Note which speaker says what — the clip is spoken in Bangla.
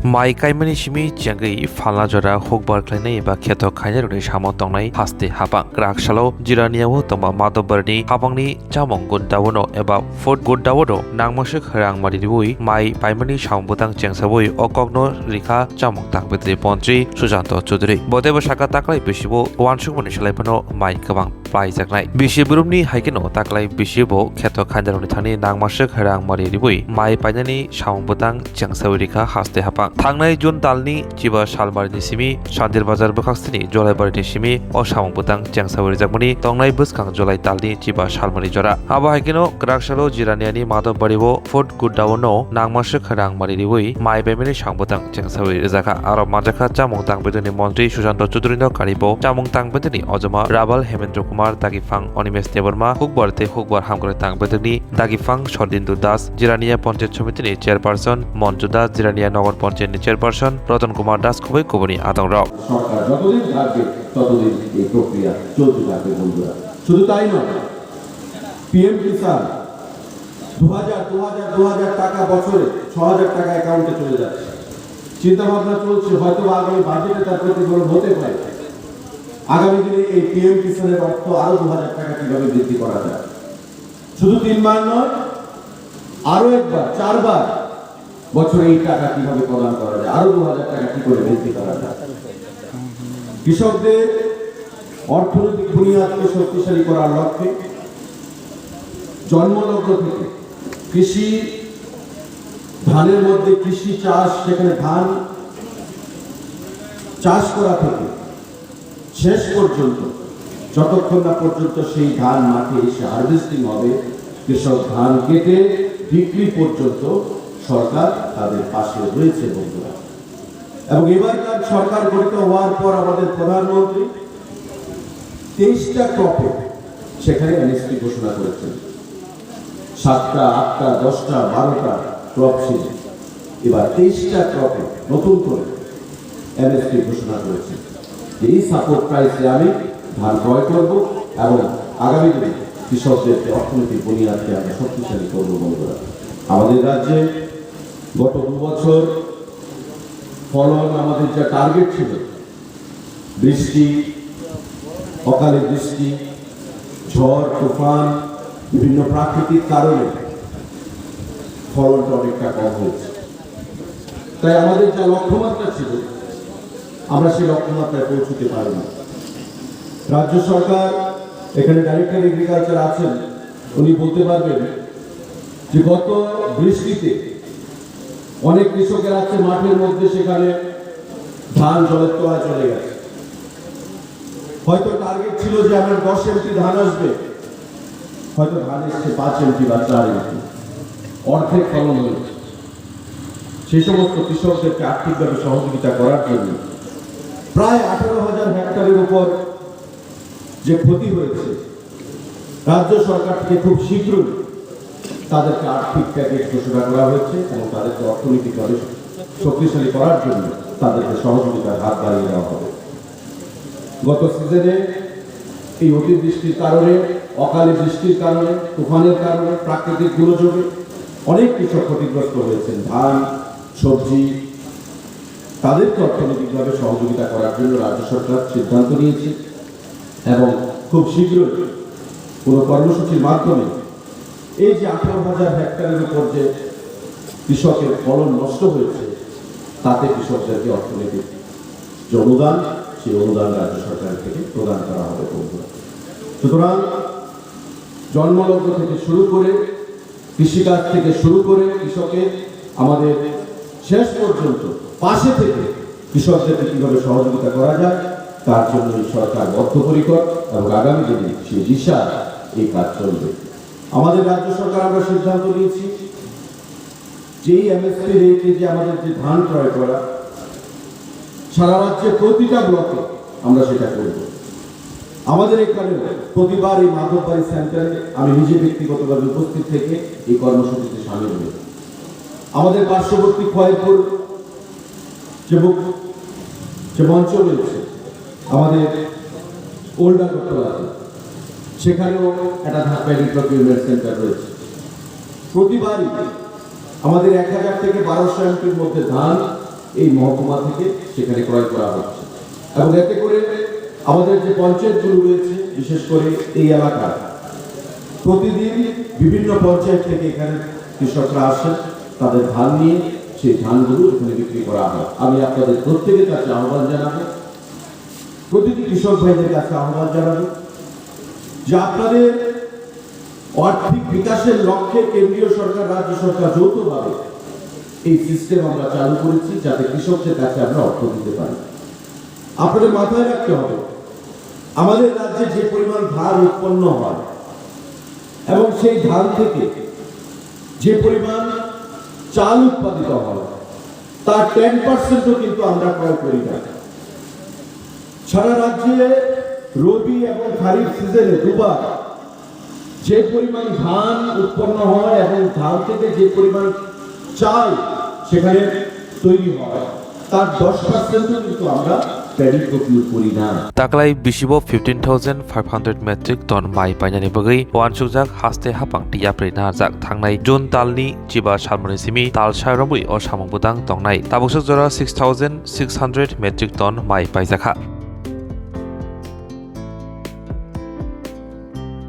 Speaker 1: माइ काइमानि सिमी चियांगै फालना जरा हुकबार ख्लायनाय एबा खेथक खायनाय रनि सामाव तंनाय हास्ते हाबां ग्राहकसालाव जिरानियाव तमा मादबरनि हाबांनि चामं गुदावनो एबा फुड गुदावनो नांमसक हरां मारिबुई माइ पाइमानि सामबुतां चेंसाबुई अकग्नो रिखा चामं तांबेद्रि पन्त्री सुजान्त चौधुरी बदेबो साका ताक्लाय बिसिबो वानसुकमनि सलायफानो माइ गोबां प्लाइजाकनाय बिसिबुरुमनि हाइकेनो ताक्लाय बिसिबो खेथक खायनाय रनि थानि नांमसक हरां मारिबुई माइ पाइनानि सामबुतां चेंसाबुई रिखा हास्ते हाबां थांनाय जुन दालनि चिबा सालबारिनि सिमी सान्दिर बाजार बखास्तिनि जलाइबारिनि सिमी असामं बुतां चेंसाबुरि जाकमनि तंनाय बसखां जलाइ दालनि चिबा सालमारि जरा आबा हाइकेनो ग्राहकसालो जिरानियानि मादबबारिबो फुड गुदावनो नांमासक हरां मारिबुई माइ बेमेनि सांबुतां चेंसाबुरि जाका आरो माजाखा चामं तांबेदनि मन्त्री सुशान्त चौधुरीनो कारिबो चामं तांबेदनि अजमा राबाल हेमेन्द्र कुमार दागिफां अनिमेश देबर्मा हुकबारते हुकबार हामग्रे तांबेदनि दागिफां सरदिन्दु दास जिरानिया पञ्चायत समितिनि चेयरपारसन मन्जु दास जिरानिया नगर পঞ্চায়েত চেয়ারপারসন রতন কুমার দাস খুবই কবনি আতংরাও
Speaker 2: সরকার যতদিন থাকবে ততদিন এই প্রক্রিয়া চলতে থাকবে বন্ধুরা। শুধু তাই নয়, পিএম কিষাণ 2000 টাকা বছরে 6000 টাকা অ্যাকাউন্টে চলে যাচ্ছে। চিন্তা ভাবনা চলছে হয়তো আগামী বাজেটে তার প্রতিফলন হতে পারে। আগামী দিনে এই পিএম কিষাণের অর্থ আরো 2000 টাকা কিভাবে বৃদ্ধি করা যায়। শুধু 3 বার নয়, আরো একবার 4 বার বছরে এই টাকা কিভাবে প্রদান করা যায়, আরো 2000 টাকা কি করে বৃদ্ধি করা যায়। কৃষকদের অর্থনৈতিক বুনিয়াদকে শক্তিশালী করার লক্ষ্যে জন্মলগ্ন থেকে কৃষি ধানের মধ্যে কৃষি চাষ, সেখানে ধান চাষ করা থেকে শেষ পর্যন্ত যতক্ষণ না পর্যন্ত সেই ধান মাঠে এসে হারভেস্টিং হবে, কৃষক ধান কেটে বিক্রি পর্যন্ত সরকার তাদের পাশে রয়েছে বন্ধুরা। এবং এবারকার সরকার গঠিত হওয়ার পর আমাদের প্রধানমন্ত্রী 23টা ক্রপে সেখানে এমএসপি ঘোষণা করেছেন। 7টা, 8টা, 10টা, 12টা ক্রপ ছিল, এবার 23টা ক্রপে নতুন করে এমএসপি ঘোষণা করেছেন। এই সাপোর্ট প্রাইসে আমি ধান ক্রয় করব এবং আগামী দিনে কৃষকদের অর্থনৈতিক বুনিয়াদকে আমরা শক্তিশালী করব বন্ধুরা। আমাদের রাজ্যে গত 2 বছর ফলন আমাদের যা টার্গেট ছিল, বৃষ্টি, অকালে বৃষ্টি, ঝড় তুফান, বিভিন্ন প্রাকৃতিক কারণে ফলনটা অনেকটা কম হয়েছে। তাই আমাদের যা লক্ষ্যমাত্রা ছিল, আমরা সেই লক্ষ্যমাত্রায় পৌঁছতে পারিনি। রাজ্য সরকার, এখানে ডাইরেক্টর এগ্রিকালচার আছেন, উনি বলতে পারবেন যে গত বৃষ্টিতে অনেক কৃষকের আছে মাঠের মধ্যে, সেখানে ধান জলের তলায় চলে গেছে। হয়তো টার্গেট ছিল যে আমার 10 এমটি ধান আসবে, হয়তো ধান এসছে 5 এমটি বা 4 এমটি, অর্ধেক ফলন হয়েছে। সেই সমস্ত কৃষকদেরকে আর্থিকভাবে সহযোগিতা করার জন্য প্রায় 18,000 হেক্টরের উপর যে ক্ষতি হয়েছে, রাজ্য সরকার থেকে খুব শীঘ্রই তাদেরকে আর্থিক প্যাকেজ ঘোষণা করা হয়েছে এবং তাদেরকে অর্থনৈতিকভাবে শক্তিশালী করার জন্য তাদেরকে সহযোগিতার হাত বাড়িয়ে দেওয়া হবে। গত সিজনে এই অতিবৃষ্টির কারণে, অকালে বৃষ্টির কারণে, তুফানের কারণে, প্রাকৃতিক দুর্যোগে অনেক কৃষক ক্ষতিগ্রস্ত হয়েছেন। ধান, সবজি, তাদেরকে অর্থনৈতিকভাবে সহযোগিতা করার জন্য রাজ্য সরকার সিদ্ধান্ত নিয়েছে এবং খুব শীঘ্রই কোনো কর্মসূচির মাধ্যমে এই যে 18,000 হেক্টরের উপর যে কৃষকের ফলন নষ্ট হয়েছে, তাতে কৃষকদেরকে অর্থনৈতিক যে অনুদান, সেই অনুদান রাজ্য সরকার থেকে প্রদান করা হবে বন্ধুরা। সুতরাং জন্মলগ্ন থেকে শুরু করে, কৃষিকাজ থেকে শুরু করে, কৃষকের আমাদের শেষ পর্যন্ত পাশে থেকে কৃষকদেরকে কিভাবে সহযোগিতা করা যায়, তার জন্য সরকার বদ্ধপরিকর এবং আগামী দিনে সেই দিশা এই কাজ চলবে। আমাদের রাজ্য সরকার আমরা সিদ্ধান্ত নিয়েছি যে এমএসপি রেটে যে আমাদের যে ধান ক্রয় করা, সারা রাজ্যে প্রতিটা ব্লকে আমরা সেটা করব। আমাদের এখানে প্রতিবার এই মাধববাড়ি সেন্টারে আমি নিজে ব্যক্তিগতভাবে উপস্থিত থেকে এই কর্মসূচিতে সামিল হই। আমাদের পার্শ্ববর্তী খয়েরপুর যে মঞ্চ রয়েছে, আমাদের ওল্ড আগরতলাতে, সেখানেও একটা ধান প্রকিউরমেন্ট সেন্টার রয়েছে। প্রতিবারই আমাদের 1000 থেকে 1200 এমপির মধ্যে ধান এই মহকুমা থেকে সেখানে ক্রয় করা হচ্ছে এবং এতে করে আমাদের যে পঞ্চায়েতগুলো রয়েছে বিশেষ করে এই এলাকার প্রতিদিন বিভিন্ন পঞ্চায়েত থেকে এখানে কৃষকরা আসেন তাদের ধান নিয়ে সেই ধানগুলো এখানে বিক্রি করা হয়। আমি আপনাদের প্রত্যেকের কাছে আহ্বান জানাবো, প্রতিটি কৃষক ভাইদের কাছে আহ্বান জানাবো যে আপনাদের আর্থিক বিকাশের লক্ষ্যে কেন্দ্রীয় সরকার রাজ্য সরকার যৌথভাবে এই সিস্টেম আমরা চালু করেছি যাতে কৃষকদের কাছে আমরা অর্থ দিতে পারি। আপনাদের মাথায় রাখতে হবে আমাদের রাজ্যে যে পরিমাণ ধান উৎপন্ন হয় এবং সেই ধান থেকে যে পরিমাণ চাল উৎপাদিত হয় তার 10%ও কিন্তু আমরা ক্রয় করি না। সারা রাজ্যে রবি এবং খারিফ সিজনে দুবার যে পরিমাণ ধান উৎপন্ন হয় এবং ধান থেকে যে পরিমাণ চাল সেখানে তৈরি হয় তার 10%ও কিন্তু আমরা প্যাডি প্রকিউর করি না।
Speaker 1: Taklay bisibo 15,500 metric ton mai painani bagai wansukjak haste hapang tiapri narjak thangnai June talni chiba salmoni simi tal sairobui o samong budang tongnai tabuksak jora 6,600 metric ton mai paijaka.